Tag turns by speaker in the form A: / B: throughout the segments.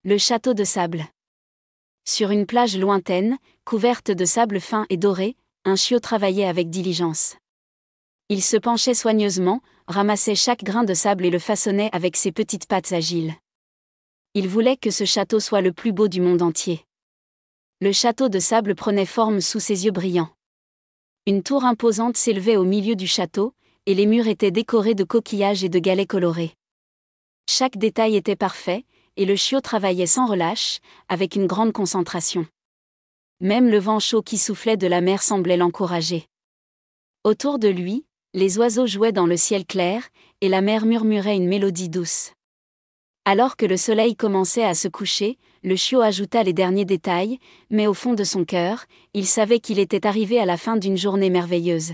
A: Le château de sable. Sur une plage lointaine, couverte de sable fin et doré, un chiot travaillait avec diligence. Il se penchait soigneusement, ramassait chaque grain de sable et le façonnait avec ses petites pattes agiles. Il voulait que ce château soit le plus beau du monde entier. Le château de sable prenait forme sous ses yeux brillants. Une tour imposante s'élevait au milieu du château, et les murs étaient décorés de coquillages et de galets colorés. Chaque détail était parfait, et le chiot travaillait sans relâche, avec une grande concentration. Même le vent chaud qui soufflait de la mer semblait l'encourager. Autour de lui, les oiseaux jouaient dans le ciel clair, et la mer murmurait une mélodie douce. Alors que le soleil commençait à se coucher, le chiot ajouta les derniers détails, mais au fond de son cœur, il savait qu'il était arrivé à la fin d'une journée merveilleuse.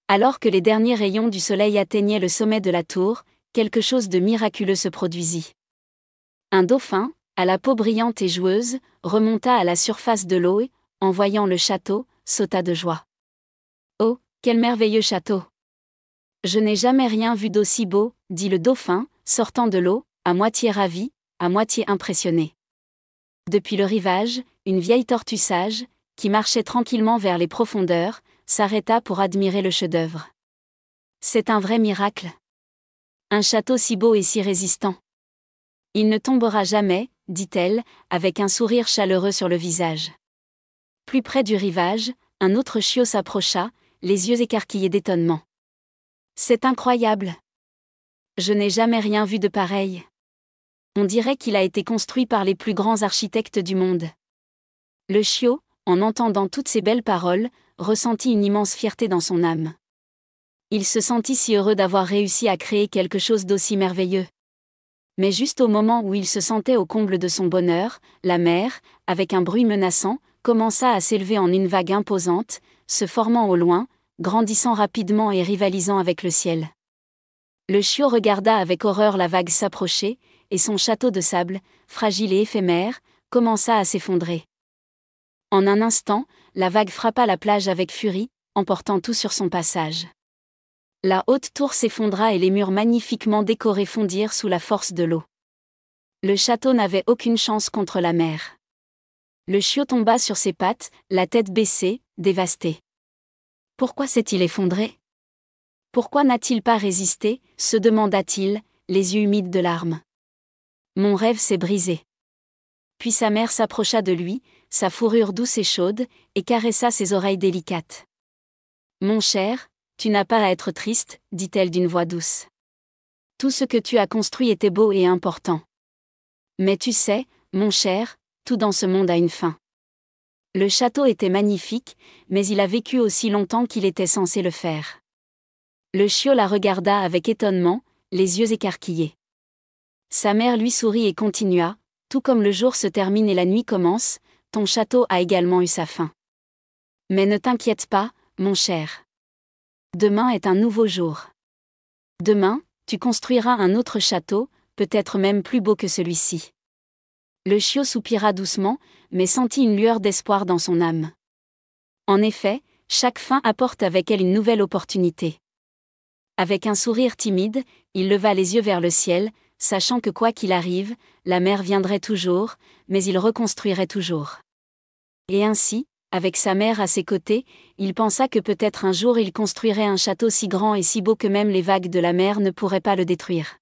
A: Alors que les derniers rayons du soleil atteignaient le sommet de la tour, quelque chose de miraculeux se produisit. Un dauphin, à la peau brillante et joueuse, remonta à la surface de l'eau et, en voyant le château, sauta de joie. « Oh, quel merveilleux château ! Je n'ai jamais rien vu d'aussi beau, » dit le dauphin, sortant de l'eau, à moitié ravi, à moitié impressionné. Depuis le rivage, une vieille tortue sage, qui marchait tranquillement vers les profondeurs, s'arrêta pour admirer le chef-d'œuvre. « C'est un vrai miracle. Un château si beau et si résistant. Il ne tombera jamais, dit-elle, avec un sourire chaleureux sur le visage. » Plus près du rivage, un autre chiot s'approcha, les yeux écarquillés d'étonnement. « C'est incroyable. Je n'ai jamais rien vu de pareil. On dirait qu'il a été construit par les plus grands architectes du monde. » Le chiot, en entendant toutes ces belles paroles, ressentit une immense fierté dans son âme. Il se sentit si heureux d'avoir réussi à créer quelque chose d'aussi merveilleux. Mais juste au moment où il se sentait au comble de son bonheur, la mer, avec un bruit menaçant, commença à s'élever en une vague imposante, se formant au loin, grandissant rapidement et rivalisant avec le ciel. Le chiot regarda avec horreur la vague s'approcher, et son château de sable, fragile et éphémère, commença à s'effondrer. En un instant, la vague frappa la plage avec furie, emportant tout sur son passage. La haute tour s'effondra et les murs magnifiquement décorés fondirent sous la force de l'eau. Le château n'avait aucune chance contre la mer. Le chiot tomba sur ses pattes, la tête baissée, dévasté. Pourquoi s'est-il effondré ? Pourquoi n'a-t-il pas résisté ? Se demanda-t-il, les yeux humides de larmes. Mon rêve s'est brisé. Puis sa mère s'approcha de lui, sa fourrure douce et chaude, et caressa ses oreilles délicates. Mon cher, tu n'as pas à être triste, dit-elle d'une voix douce. Tout ce que tu as construit était beau et important. Mais tu sais, mon cher, tout dans ce monde a une fin. Le château était magnifique, mais il a vécu aussi longtemps qu'il était censé le faire. Le chiot la regarda avec étonnement, les yeux écarquillés. Sa mère lui sourit et continua, tout comme le jour se termine et la nuit commence, ton château a également eu sa fin. Mais ne t'inquiète pas, mon cher. Demain est un nouveau jour. Demain, tu construiras un autre château, peut-être même plus beau que celui-ci. Le chiot soupira doucement, mais sentit une lueur d'espoir dans son âme. En effet, chaque fin apporte avec elle une nouvelle opportunité. Avec un sourire timide, il leva les yeux vers le ciel, sachant que quoi qu'il arrive, la mer viendrait toujours, mais il reconstruirait toujours. Et ainsi, avec sa mère à ses côtés, il pensa que peut-être un jour il construirait un château si grand et si beau que même les vagues de la mer ne pourraient pas le détruire.